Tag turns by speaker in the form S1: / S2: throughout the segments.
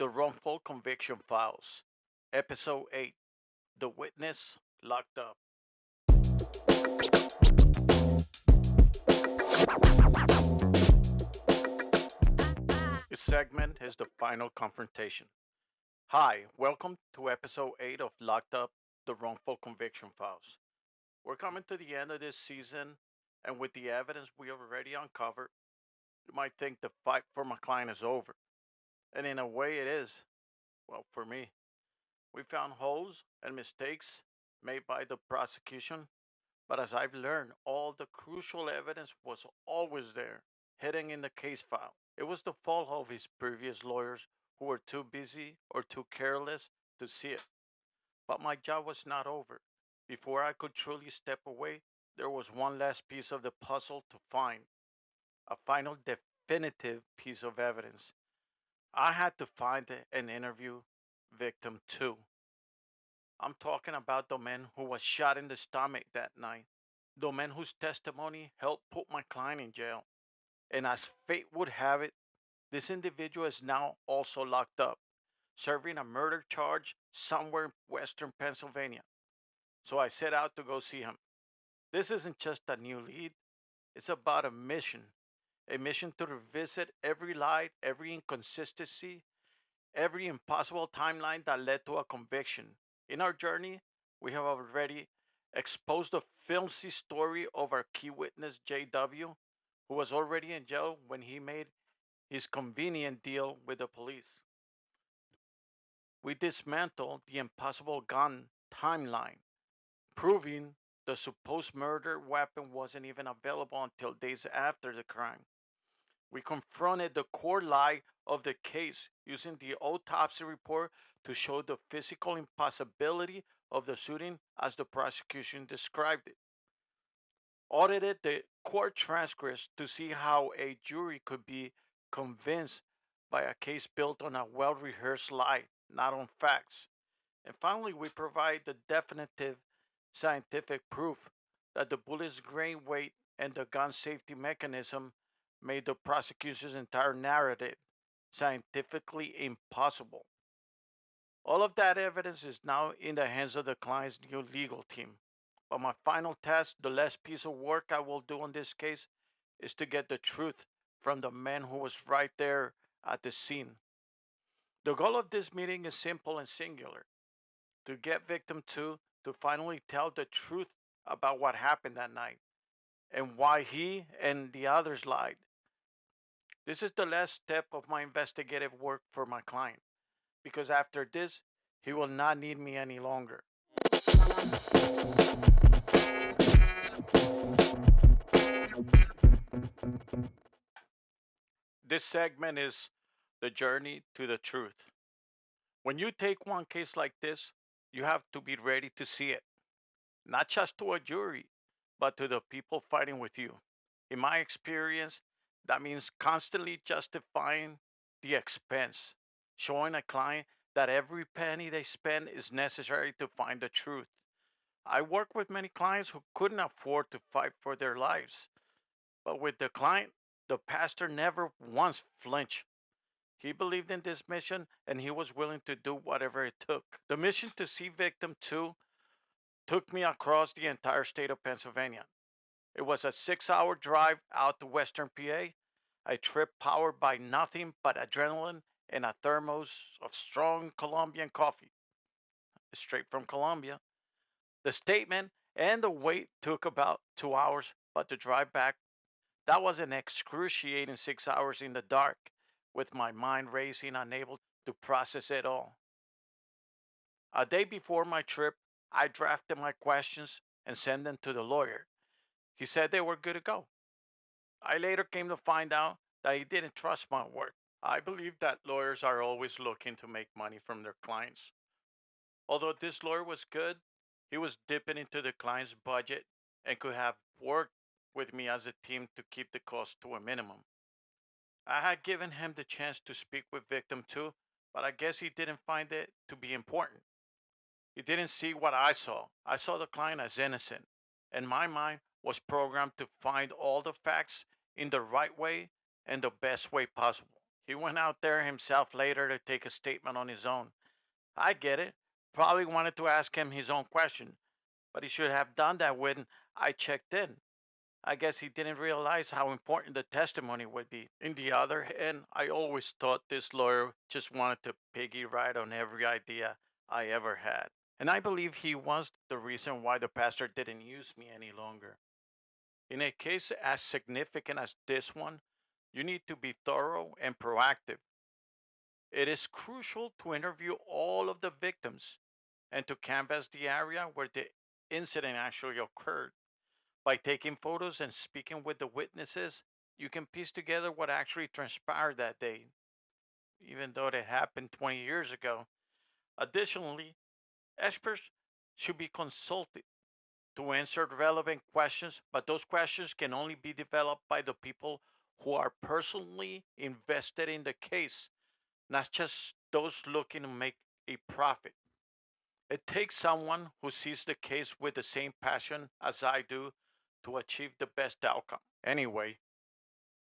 S1: The Wrongful Conviction Files, Episode 8, The Witness Locked Up. This segment is the final confrontation. Hi, welcome to Episode 8 of Locked Up, The Wrongful Conviction Files. We're coming to the end of this season, and with the evidence we already uncovered, you might think the fight for my client is over. And in a way, it is. Well, for me. We found holes and mistakes made by the prosecution, but as I've learned, all the crucial evidence was always there, hidden in the case file. It was the fault of his previous lawyers who were too busy or too careless to see it. But my job was not over. Before I could truly step away, there was one last piece of the puzzle to find, a final definitive piece of evidence. I had to find and interview victim 2. I'm talking about the man who was shot in the stomach that night, the man whose testimony helped put my client in jail. And as fate would have it, this individual is now also locked up, serving a murder charge somewhere in western Pennsylvania. So I set out to go see him. This isn't just a new lead, it's about a mission to revisit every lie, every inconsistency, every impossible timeline that led to a conviction. In our journey, we have already exposed the flimsy story of our key witness, JW, who was already in jail when he made his convenient deal with the police. We dismantled the impossible gun timeline, proving the supposed murder weapon wasn't even available until days after the crime. We confronted the core lie of the case using the autopsy report to show the physical impossibility of the shooting as the prosecution described it. Audited the court transcripts to see how a jury could be convinced by a case built on a well rehearsed lie, not on facts. And finally, we provide the definitive scientific proof that the bullet's grain weight and the gun safety mechanism made the prosecution's entire narrative scientifically impossible. All of that evidence is now in the hands of the client's new legal team. But my final task, the last piece of work I will do on this case, is to get the truth from the man who was right there at the scene. The goal of this meeting is simple and singular: to get victim 2 to finally tell the truth about what happened that night and why he and the others lied. This is the last step of my investigative work for my client, because after this, he will not need me any longer. This segment is the journey to the truth. When you take one case like this, you have to be ready to see it, not just to a jury, but to the people fighting with you. In my experience, that means constantly justifying the expense, showing a client that every penny they spend is necessary to find the truth. I work with many clients who couldn't afford to fight for their lives, but with the client, the pastor never once flinched. He believed in this mission and he was willing to do whatever it took. The mission to see victim 2 took me across the entire state of Pennsylvania. It was a 6 hour drive out to Western PA, a trip powered by nothing but adrenaline and a thermos of strong Colombian coffee, straight from Colombia. The statement and the wait took about 2 hours, but the drive back, that was an excruciating 6 hours in the dark, with my mind racing, unable to process it all. A day before my trip, I drafted my questions and sent them to the lawyer. He said they were good to go. I later came to find out that he didn't trust my work. I believe that lawyers are always looking to make money from their clients. Although this lawyer was good, he was dipping into the client's budget and could have worked with me as a team to keep the cost to a minimum. I had given him the chance to speak with victim 2, but I guess he didn't find it to be important. He didn't see what I saw. I saw the client as innocent, and my mind was programmed to find all the facts in the right way and the best way possible. He went out there himself later to take a statement on his own. I get it. Probably wanted to ask him his own question, but he should have done that when I checked in. I guess he didn't realize how important the testimony would be. In the other hand, I always thought this lawyer just wanted to piggy ride on every idea I ever had. And I believe he was the reason why the pastor didn't use me any longer. In a case as significant as this one, you need to be thorough and proactive. It is crucial to interview all of the victims and to canvass the area where the incident actually occurred. By taking photos and speaking with the witnesses, you can piece together what actually transpired that day, even though it happened 20 years ago. Additionally, experts should be consulted to answer relevant questions, but those questions can only be developed by the people who are personally invested in the case, not just those looking to make a profit. It takes someone who sees the case with the same passion as I do to achieve the best outcome. Anyway,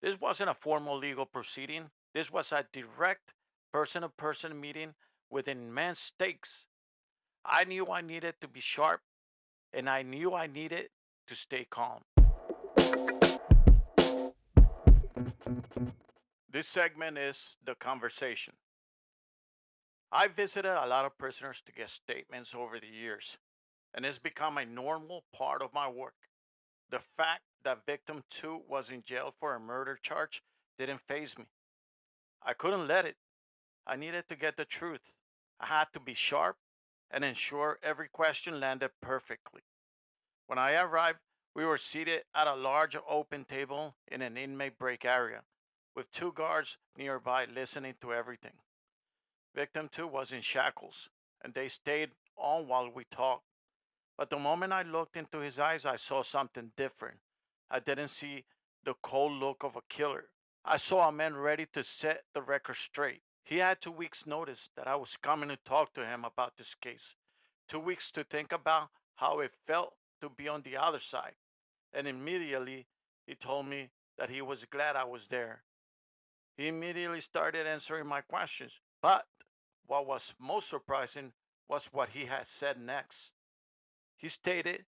S1: this wasn't a formal legal proceeding. This was a direct person to person meeting with immense stakes. I knew I needed to be sharp, and I knew I needed to stay calm. This segment is the conversation. I visited a lot of prisoners to get statements over the years, and it's become a normal part of my work. The fact that victim 2 was in jail for a murder charge didn't faze me. I couldn't let it. I needed to get the truth. I had to be sharp and ensure every question landed perfectly. When I arrived, we were seated at a large open table in an inmate break area, with two guards nearby listening to everything. Victim 2 was in shackles, and they stayed on while we talked. But the moment I looked into his eyes, I saw something different. I didn't see the cold look of a killer. I saw a man ready to set the record straight. He had 2 weeks' notice that I was coming to talk to him about this case. 2 weeks to think about how it felt to be on the other side. And immediately he told me that he was glad I was there. He immediately started answering my questions. But what was most surprising was what he had said next. He stated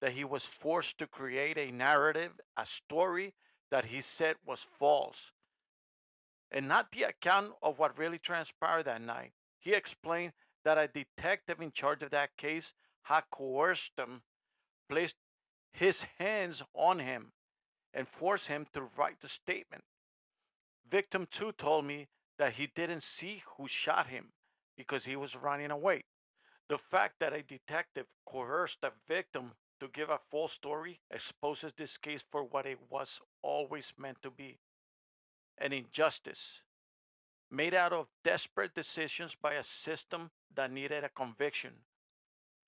S1: that he was forced to create a narrative, a story that he said was false, and not the account of what really transpired that night. He explained that a detective in charge of that case had coerced him, placed his hands on him, and forced him to write the statement. Victim 2 told me that he didn't see who shot him because he was running away. The fact that a detective coerced a victim to give a false story exposes this case for what it was always meant to be, an injustice made out of desperate decisions by a system that needed a conviction.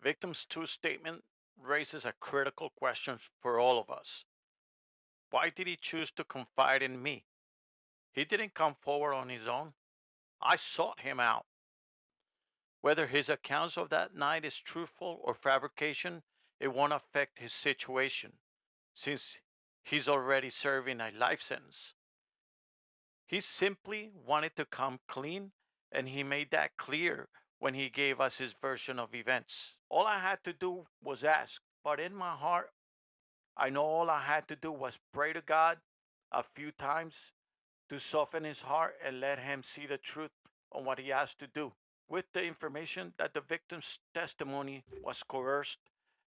S1: Victim's 2 statement raises a critical question for all of us. Why did he choose to confide in me? He didn't come forward on his own. I sought him out. Whether his accounts of that night is truthful or fabrication, it won't affect his situation since he's already serving a life sentence. He simply wanted to come clean, and he made that clear when he gave us his version of events. All I had to do was ask, but in my heart, I know all I had to do was pray to God a few times to soften his heart and let him see the truth on what he has to do. With the information that the victim's testimony was coerced,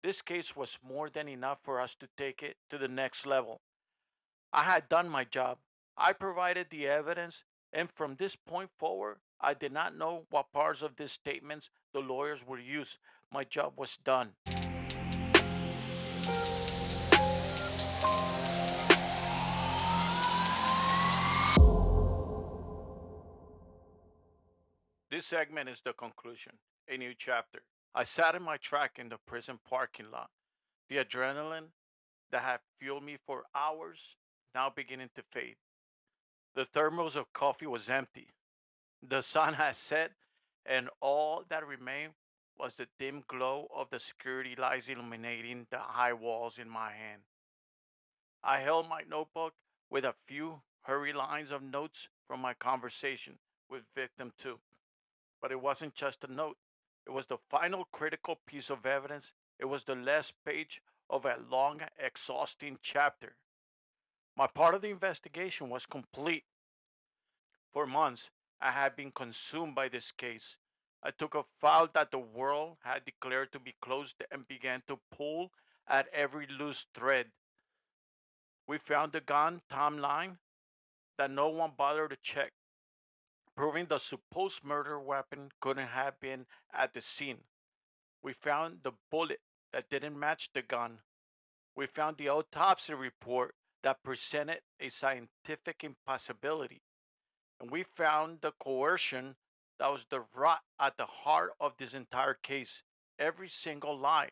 S1: this case was more than enough for us to take it to the next level. I had done my job. I provided the evidence, and from this point forward, I did not know what parts of these statements the lawyers would use. My job was done. This segment is the conclusion, a new chapter. I sat in my truck in the prison parking lot. The adrenaline that had fueled me for hours now beginning to fade. The thermos of coffee was empty. The sun had set, and all that remained was the dim glow of the security lights illuminating the high walls in my hand. I held my notebook with a few hurried lines of notes from my conversation with victim 2. But it wasn't just a note, it was the final critical piece of evidence. It was the last page of a long, exhausting chapter. My part of the investigation was complete. For months, I had been consumed by this case. I took a file that the world had declared to be closed and began to pull at every loose thread. We found the gun timeline that no one bothered to check, proving the supposed murder weapon couldn't have been at the scene. We found the bullet that didn't match the gun. We found the autopsy report that presented a scientific impossibility. And we found the coercion that was the rot at the heart of this entire case. Every single lie,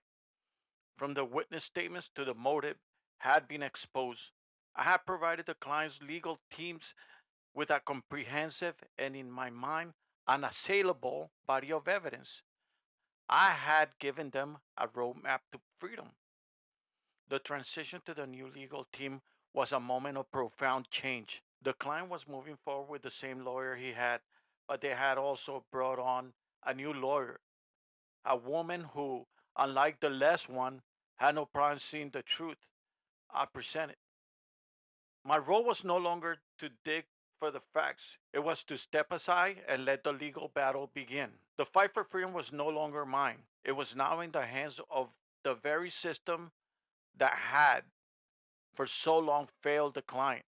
S1: from the witness statements to the motive, had been exposed. I had provided the client's legal teams with a comprehensive and, in my mind, unassailable body of evidence. I had given them a roadmap to freedom. The transition to the new legal team was a moment of profound change. The client was moving forward with the same lawyer he had, but they had also brought on a new lawyer, a woman who, unlike the last one, had no problem seeing the truth I presented. My role was no longer to dig for the facts, it was to step aside and let the legal battle begin. The fight for freedom was no longer mine, it was now in the hands of the very system that had for so long failed the client.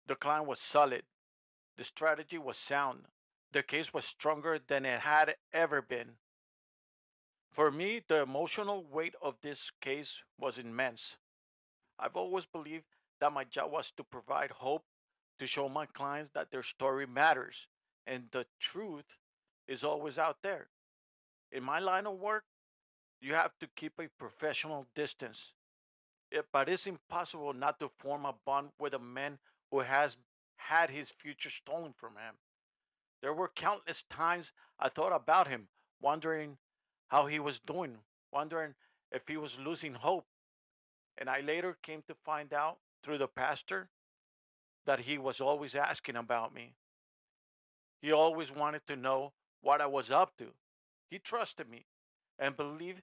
S1: The client was solid, the strategy was sound, the case was stronger than it had ever been. For me, the emotional weight of this case was immense. I've always believed that my job was to provide hope, to show my clients that their story matters, and the truth is always out there. In my line of work, you have to keep a professional distance. But it's impossible not to form a bond with a man who has had his future stolen from him. There were countless times I thought about him, wondering how he was doing, wondering if he was losing hope. And I later came to find out through the pastor that he was always asking about me. He always wanted to know what I was up to. He trusted me and believed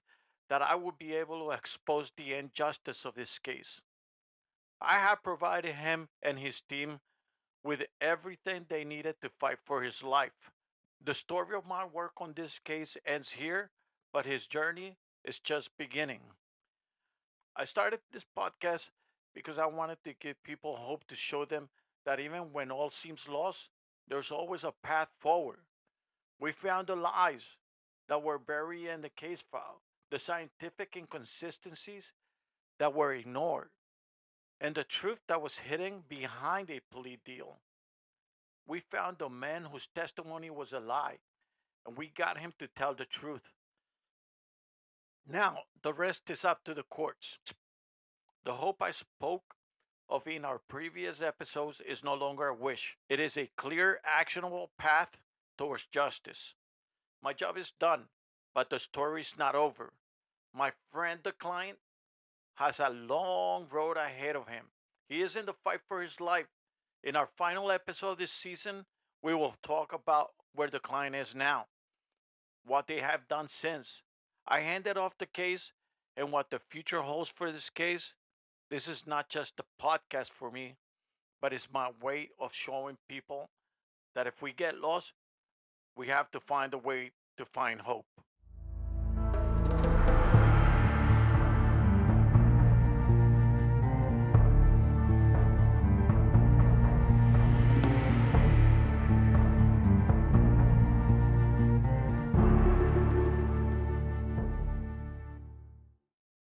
S1: that I would be able to expose the injustice of this case. I had provided him and his team with everything they needed to fight for his life. The story of my work on this case ends here, but his journey is just beginning. I started this podcast because I wanted to give people hope, to show them that even when all seems lost, there's always a path forward. We found the lies that were buried in the case file, the scientific inconsistencies that were ignored, and the truth that was hidden behind a plea deal. We found a man whose testimony was a lie, and we got him to tell the truth. Now, the rest is up to the courts. The hope I spoke of in our previous episodes is no longer a wish. It is a clear, actionable path towards justice. My job is done, but the story is not over. My friend, the client, has a long road ahead of him. He is in the fight for his life. In our final episode this season, we will talk about where the client is now, what they have done since. I handed off the case and what the future holds for this case. This is not just a podcast for me, but it's my way of showing people that if we get lost, we have to find a way to find hope.